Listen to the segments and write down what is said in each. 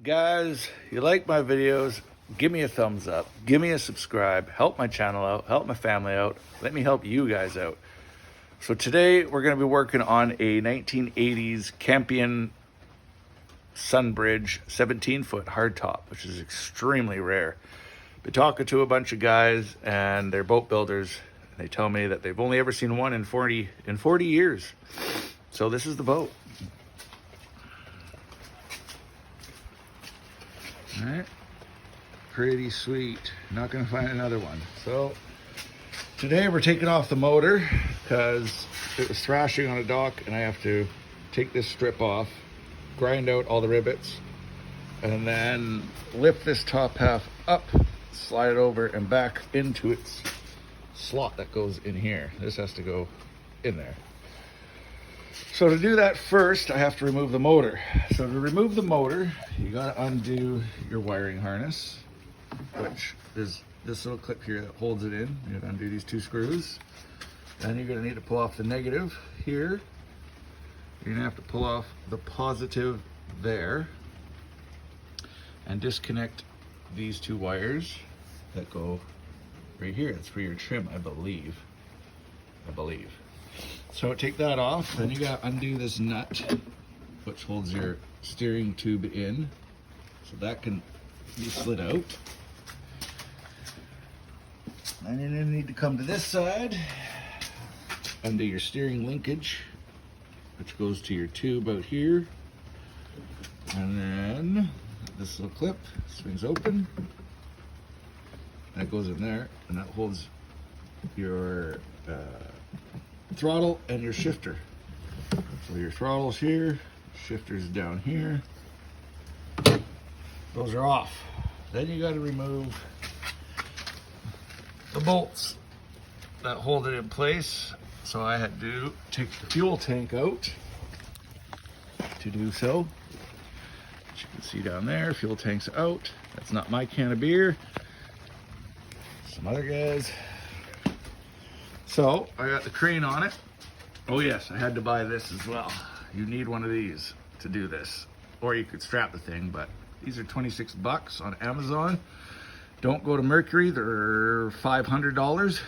Guys, you like my videos, give me a thumbs up, give me a subscribe, help my channel out, help my family out, let me help you guys out. So today we're going to be working on a 1980s Campion sunbridge 17-foot hardtop, which is extremely rare. Been talking to a bunch of guys and they're boat builders, and they tell me that they've only ever seen one in 40 years. So this is the boat. All right, pretty sweet. Not gonna find another one. So today we're taking off the motor because it was thrashing on a dock, and I have to take this strip off, grind out all the rivets, and then lift this top half up, slide it over and back into its slot that goes in here. This has to go in there. So to do that first, I have to remove the motor. So to remove the motor, you gotta undo your wiring harness, which is this little clip here that holds it in. You gotta undo these two screws. Then you're gonna need to pull off the negative here. You're gonna have to pull off the positive there and disconnect these two wires that go right here. It's for your trim, I believe. So take that off, then you gotta undo this nut, which holds your steering tube in. So that can be slid out. And then you need to come to this side, undo your steering linkage, which goes to your tube out here. And then this little clip swings open. That goes in there, and that holds your throttle and your shifter. So your throttle's here, shifter's down here. Those are off. Then you got to remove the bolts that hold it in place. So I had to take the fuel tank out to do so. As you can see down there, fuel tank's out. That's not my can of beer. Some other guys. So I got the crane on it. Oh yes, I had to buy this as well. You need one of these to do this, or you could strap the thing, but these are 26 bucks on Amazon. Don't go to Mercury, they're $500.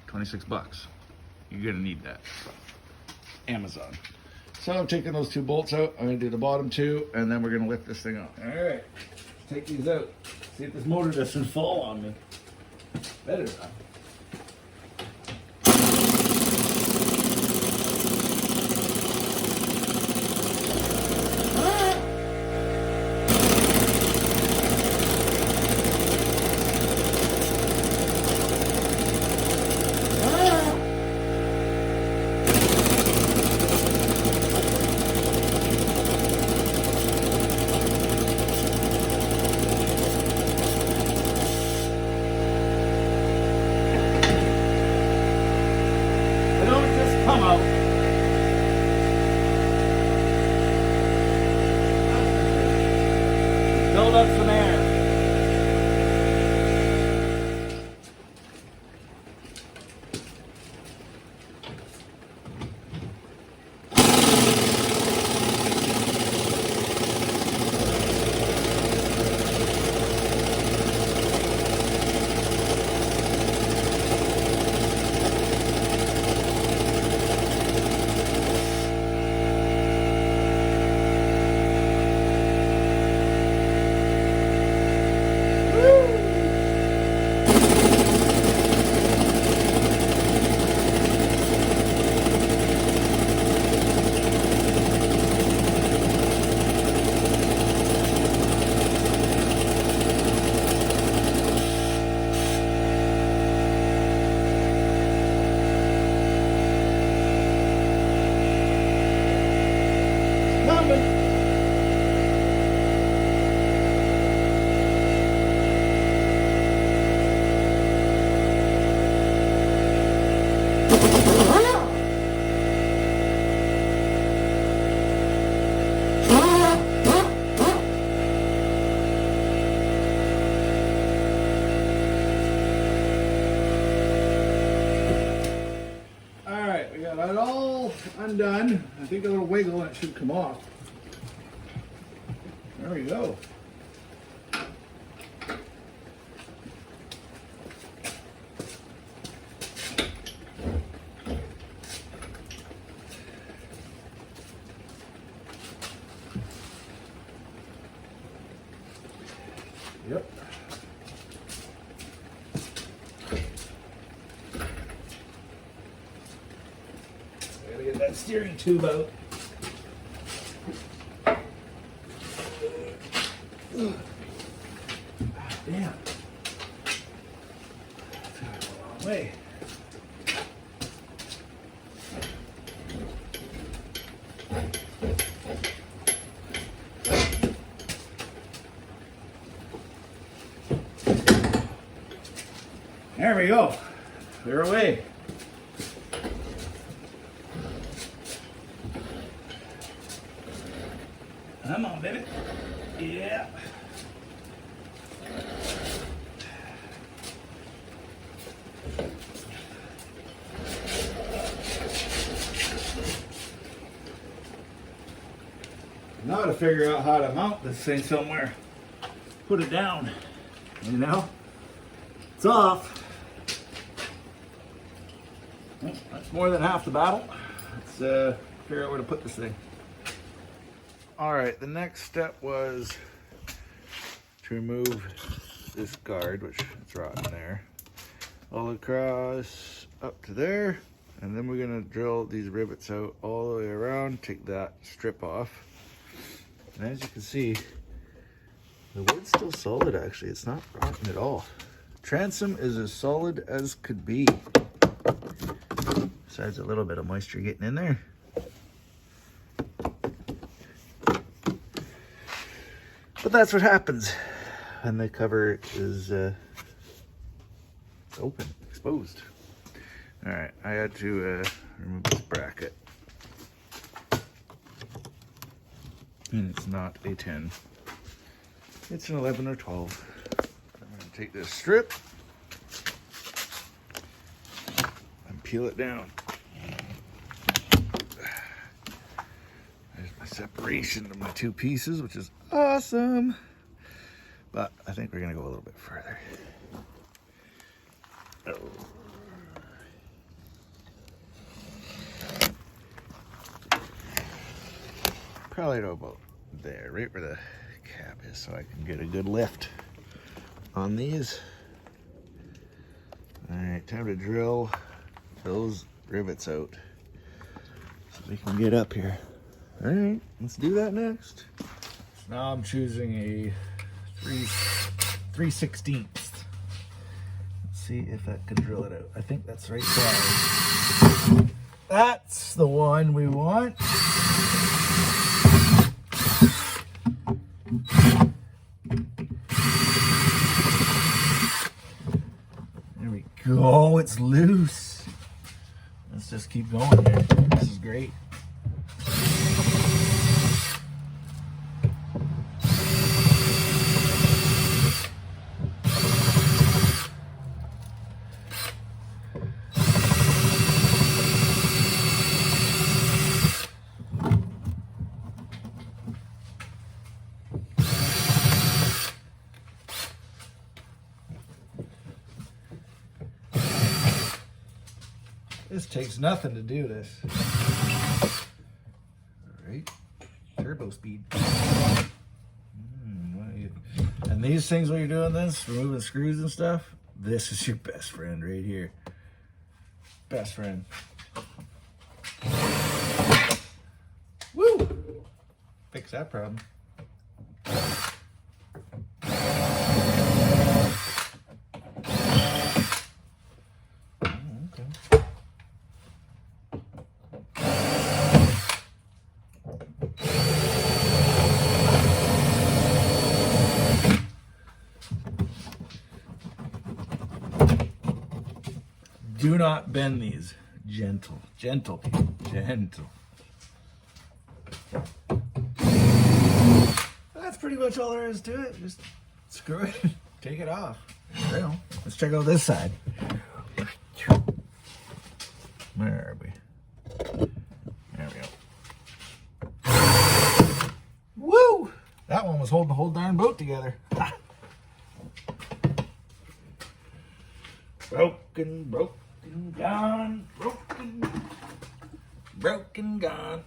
26 bucks. You're gonna need that. Amazon. So I'm taking those two bolts out. I'm gonna do the bottom two, and then we're gonna lift this thing up. All right, take these out. See if this motor doesn't fall on me. Better not. Come out. Build up some air. undone. I think a little wiggle and it should come off. There we go. gotta get that steering tube out. Damn. That's a long way. There we go. Clear away. Come on, baby. Yeah. Now to figure out how to mount this thing somewhere. Put it down. You know? It's off. Well, that's more than half the battle. Let's figure out where to put this thing. All right, the next step was to remove this guard, which is rotten there, all across up to there, and then we're gonna drill these rivets out all the way around, take that strip off. And as you can see, the wood's still solid actually, it's not rotten at all. Transom is as solid as could be. Besides a little bit of moisture getting in there. But that's what happens when the cover is open, exposed. All right, I had to remove this bracket. And it's not a 10. It's an 11 or 12. I'm gonna take this strip and peel it down. There's my separation of my two pieces, which is awesome. But I think we're gonna go a little bit further. Oh. Probably about there, right where the cap is, so I can get a good lift on these. All right, time to drill those rivets out so we can get up here. All right, let's do that next. So now I'm choosing a 3/16. Let's see if that can drill it out. I think that's right size. That's the one we want. There we go, it's loose. Let's just keep going here. This is great. This takes nothing to do this. All right, turbo speed. And these things, when you're doing this, removing screws and stuff, this is your best friend right here. Best friend. Woo! Fix that problem. Do not bend these. Gentle, gentle, gentle. That's pretty much all there is to it. Just screw it, take it off. Well, let's check out this side. Where are we? There we go. Woo! That one was holding the whole darn boat together. Broken, gone, broken, gone.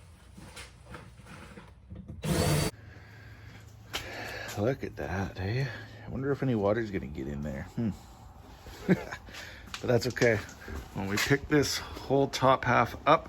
Look at that, eh? I wonder if any water's gonna get in there. But that's okay. When we pick this whole top half up,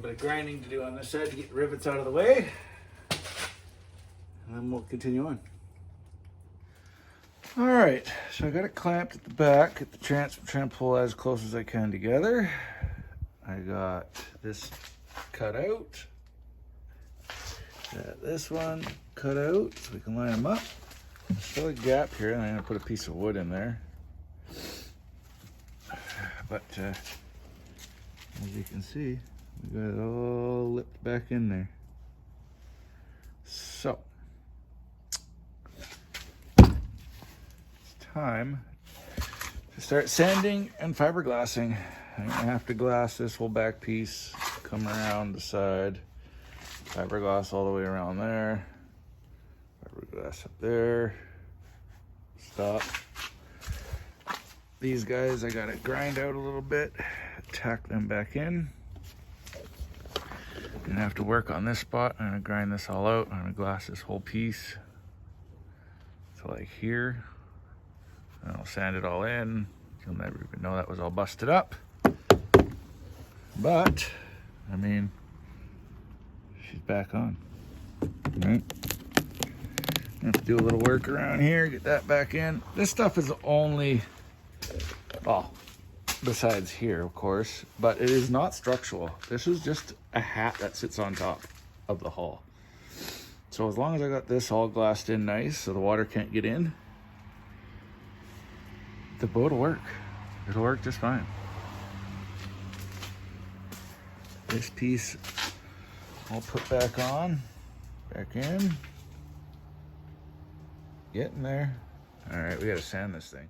little bit of grinding to do on this side to get rivets out of the way. And then we'll continue on. All right, so I got it clamped at the back at the transfer, trying to pull as close as I can together. I got this cut out. Got this one cut out so we can line them up. There's still a gap here, and I'm gonna put a piece of wood in there. But as you can see, we got it all lipped back in there. So time to start sanding and fiberglassing. I'm gonna have to glass this whole back piece, come around the side, fiberglass all the way around there, fiberglass up there, stop. These guys I gotta grind out a little bit, tack them back in. Gonna have to work on this spot. I'm gonna grind this all out. I'm gonna glass this whole piece to like here. And I'll sand it all in. You'll never even know that was all busted up. But, I mean, she's back on. Right? I have to do a little work around here, get that back in. This stuff is only, well, besides here, of course, but it is not structural. This is just a hat that sits on top of the hull. So as long as I got this all glassed in nice so the water can't get in, the boat will work. It'll work just fine. This piece I'll put back on, back in. Getting there. All right, we gotta sand this thing.